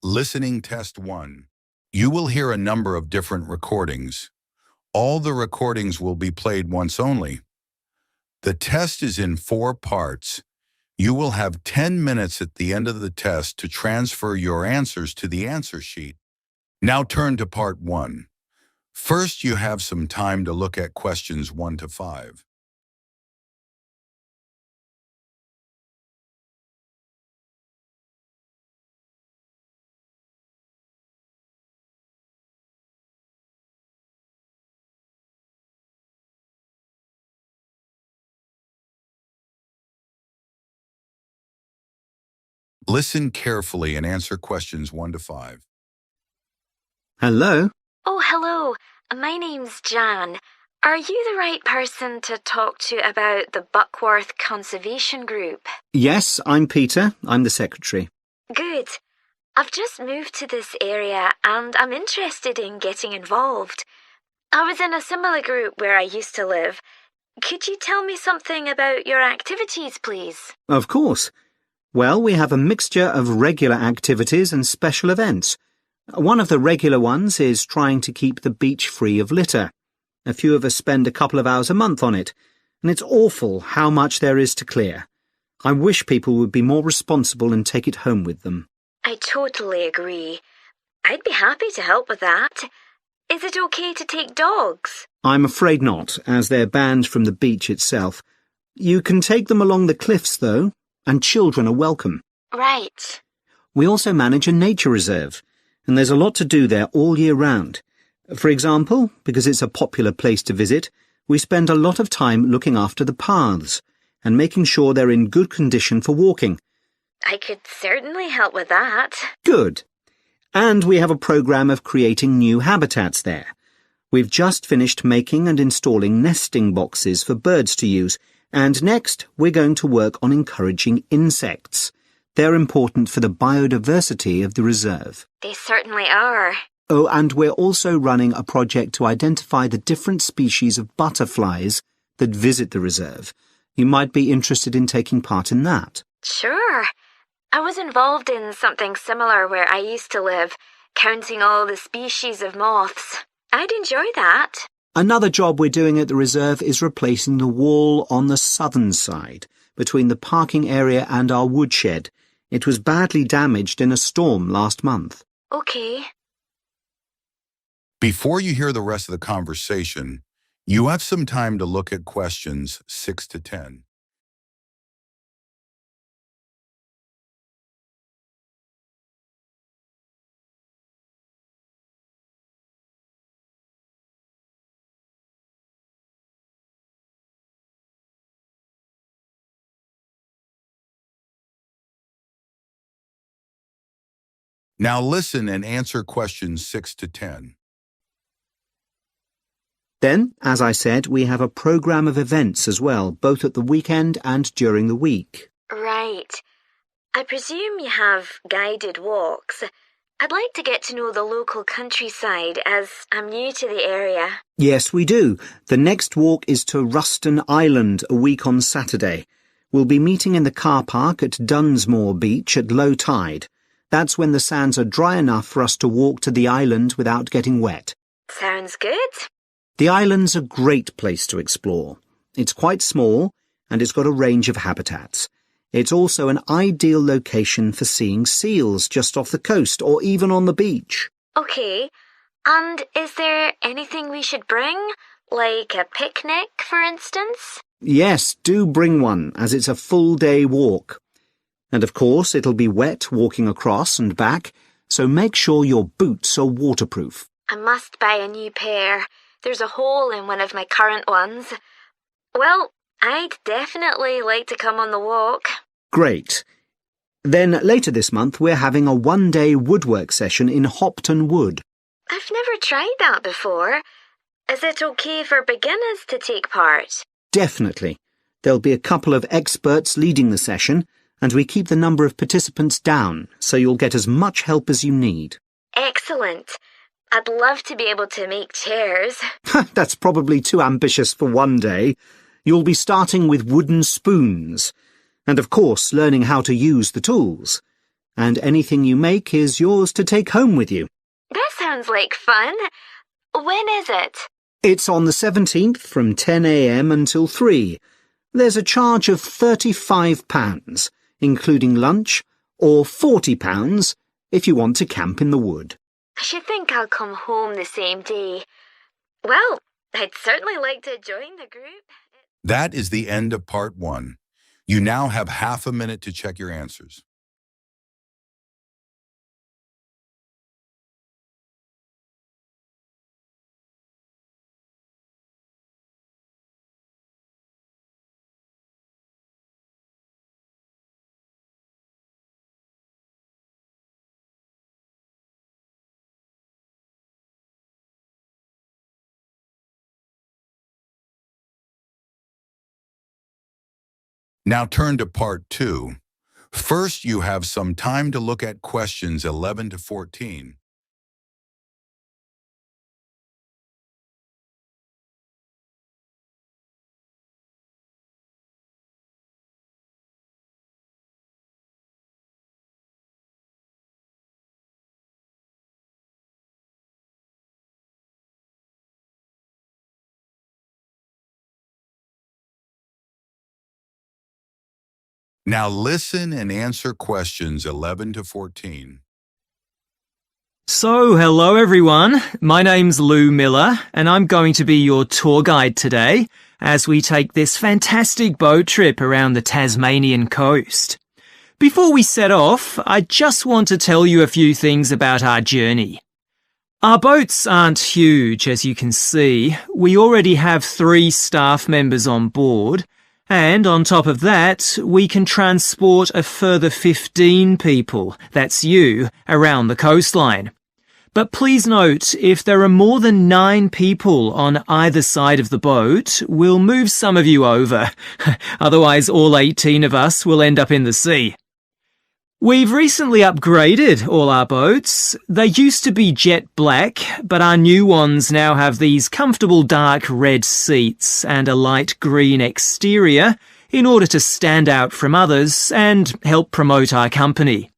Listening Test 1. You will hear a number of different recordings. All the recordings will be played once only. The test is in 4 parts. You will have 10 minutes at the end of the test to transfer your answers to the answer sheet. Now turn to Part 1. First, you have some time to look at questions 1 to 5. Listen carefully and answer questions 1 to 5. Hello? Oh, hello. My name's Jan. Are you the right person to talk to about the Buckworth Conservation Group? Yes, I'm Peter. I'm the secretary. Good. I've just moved to this area and I'm interested in getting involved. I was in a similar group where I used to live. Could you tell me something about your activities, please? Of course. Well, we have a mixture of regular activities and special events. One of the regular ones is trying to keep the beach free of litter. A few of us spend a couple of hours a month on it, and it's awful how much there is to clear. I wish people would be more responsible and take it home with them. I totally agree. I'd be happy to help with that. Is it okay to take dogs? I'm afraid not, as they're banned from the beach itself. You can take them along the cliffs, though, and children are welcome. Right. We also manage a nature reserve, and there's a lot to do there all year round. For example, because it's a popular place to visit, we spend a lot of time looking after the paths and making sure they're in good condition for walking. I could certainly help with that. Good. And we have a program of creating new habitats there. We've just finished making and installing nesting boxes for birds to use, and next we're going to work on encouraging insects. They're important for the biodiversity of the reserve. They certainly are. Oh, and we're also running a project to identify the different species of butterflies that visit the reserve. You might be interested in taking part in that. Sure. I was involved in something similar where I used to live, counting all the species of moths. I'd enjoy that. Another job we're doing at the reserve is replacing the wall on the southern side, between the parking area and our woodshed. It was badly damaged in a storm last month. Okay. Before you hear the rest of the conversation, you have some time to look at questions 6 to 10. Now listen and answer questions 6 to 10. Then, as I said, we have a program of events as well, both at the weekend and during the week. Right. I presume you have guided walks. I'd like to get to know the local countryside as I'm new to the area. Yes, we do. The next walk is to Ruston Island a week on Saturday. We'll be meeting in the car park at Dunsmore Beach at low tide. That's when the sands are dry enough for us to walk to the island without getting wet. Sounds good. The island's a great place to explore. It's quite small, and it's got a range of habitats. It's also an ideal location for seeing seals just off the coast or even on the beach. Okay. And is there anything we should bring? Like a picnic, for instance? Yes, do bring one, as it's a full-day walk. And of course, it'll be wet walking across and back, so make sure your boots are waterproof. I must buy a new pair. There's a hole in one of my current ones. Well, I'd definitely like to come on the walk. Great. Then later this month, we're having a one-day woodwork session in Hopton Wood. I've never tried that before. Is it okay for beginners to take part? Definitely. There'll be a couple of experts leading the session, and we keep the number of participants down, so you'll get as much help as you need. Excellent. I'd love to be able to make chairs. That's probably too ambitious for one day. You'll be starting with wooden spoons, and of course learning how to use the tools. and anything you make is yours to take home with you. That sounds like fun. When is it? It's on the 17th from 10 a.m. until 3. There's a charge of £35, including lunch, or £40 if you want to camp in the wood. I should think I'll come home the same day. Well, I'd certainly like to join the group. That is the end of part 1. You now have half a minute to check your answers. Now turn to part 2. First, you have some time to look at questions 11 to 14. Now listen and answer questions 11 to 14. So, hello everyone. My name's Lou Miller, and I'm going to be your tour guide today as we take this fantastic boat trip around the Tasmanian coast. Before we set off, I just want to tell you a few things about our journey. Our boats aren't huge, as you can see. We already have 3 staff members on board, and on top of that, we can transport a further 15 people, that's you, around the coastline. But please note, if there are more than 9 people on either side of the boat, we'll move some of you over. Otherwise, all 18 of us will end up in the sea. We've recently upgraded all our boats. They used to be jet black, but our new ones now have these comfortable dark red seats and a light green exterior in order to stand out from others and help promote our company.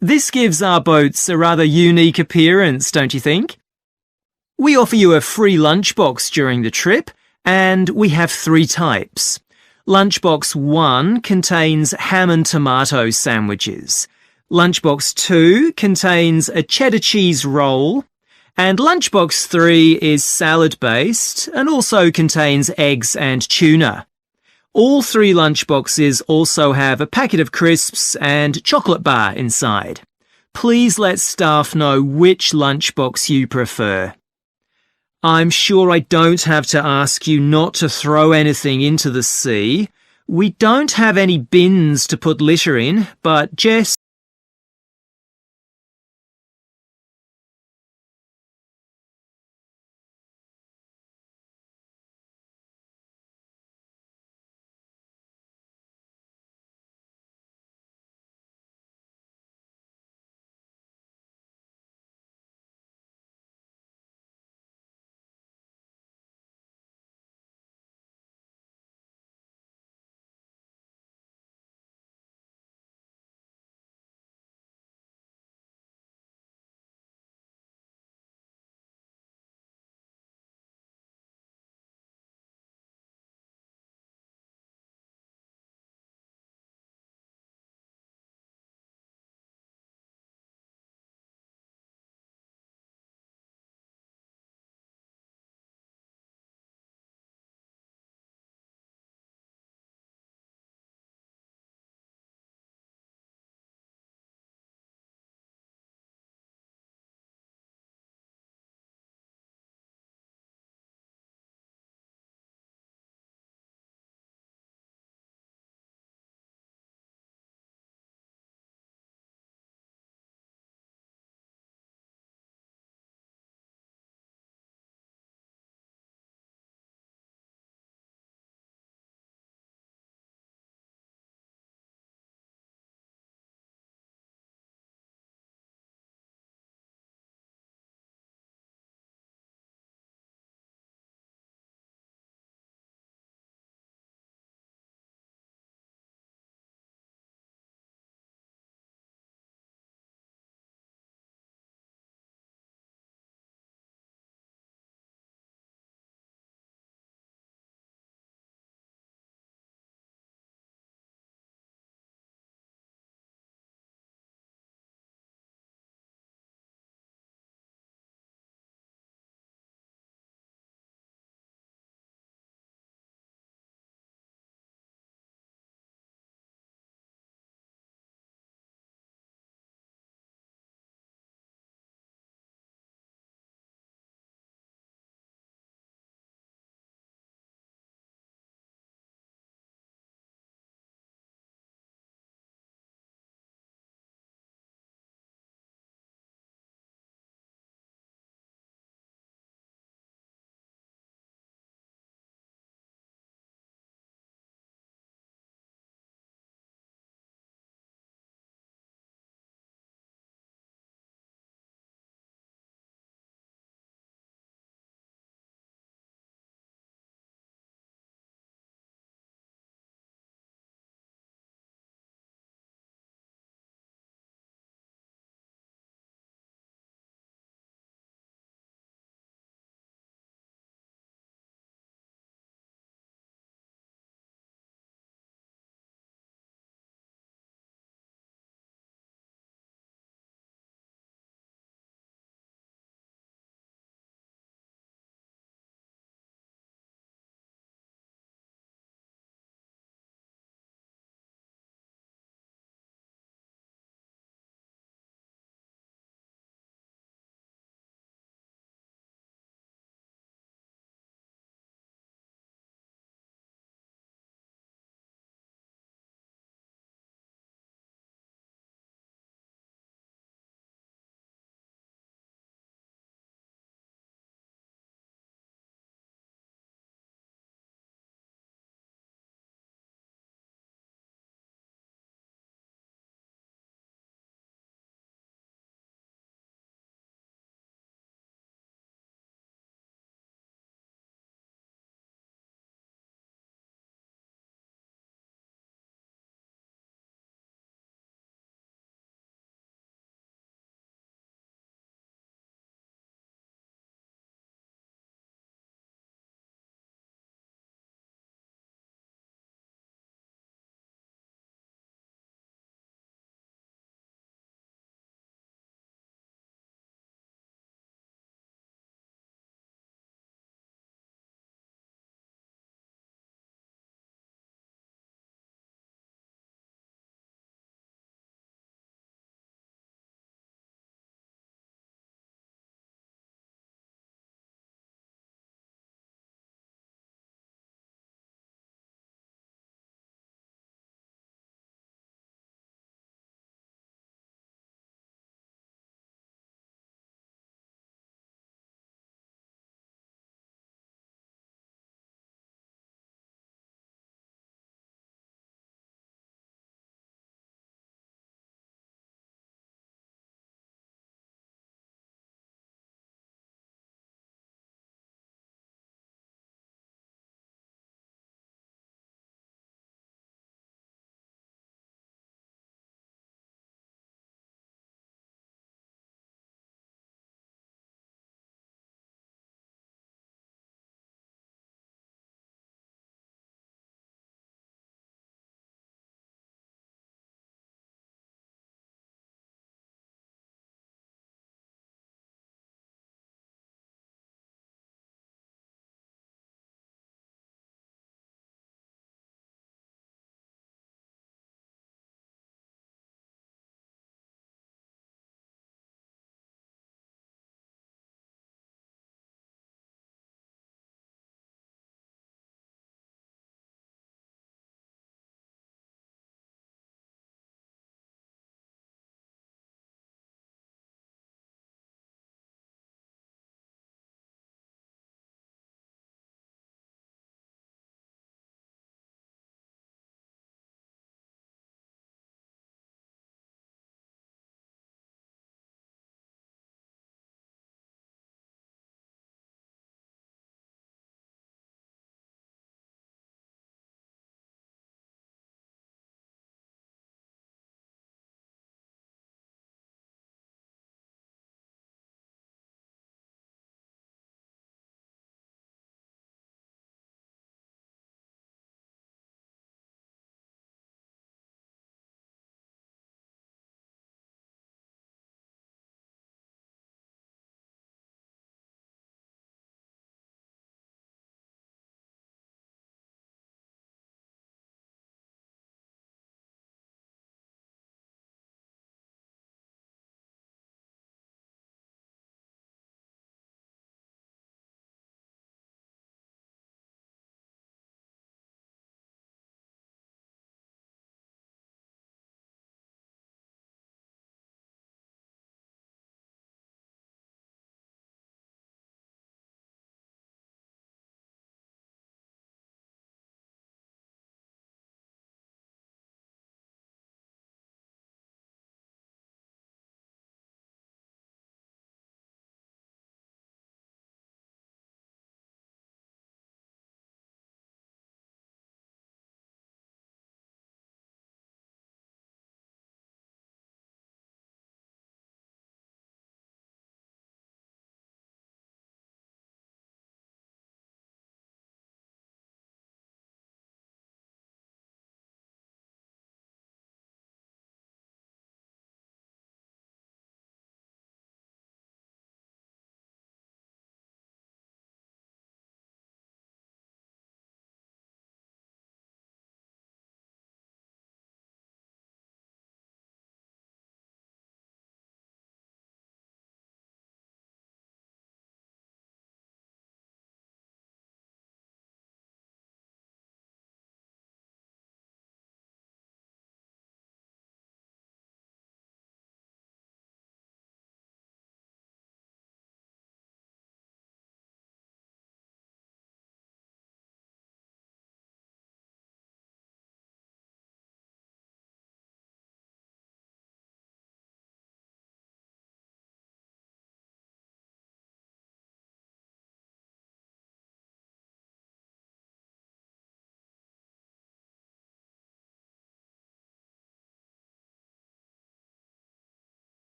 This gives our boats a rather unique appearance, don't you think? We offer you a free lunchbox during the trip, and we have 3 types. Lunchbox 1 contains ham and tomato sandwiches. Lunchbox 2 contains a cheddar cheese roll. And Lunchbox 3 is salad-based and also contains eggs and tuna. All 3 lunchboxes also have a packet of crisps and chocolate bar inside. Please let staff know which lunchbox you prefer. I'm sure I don't have to ask you not to throw anything into the sea. We don't have any bins to put litter in, but Jess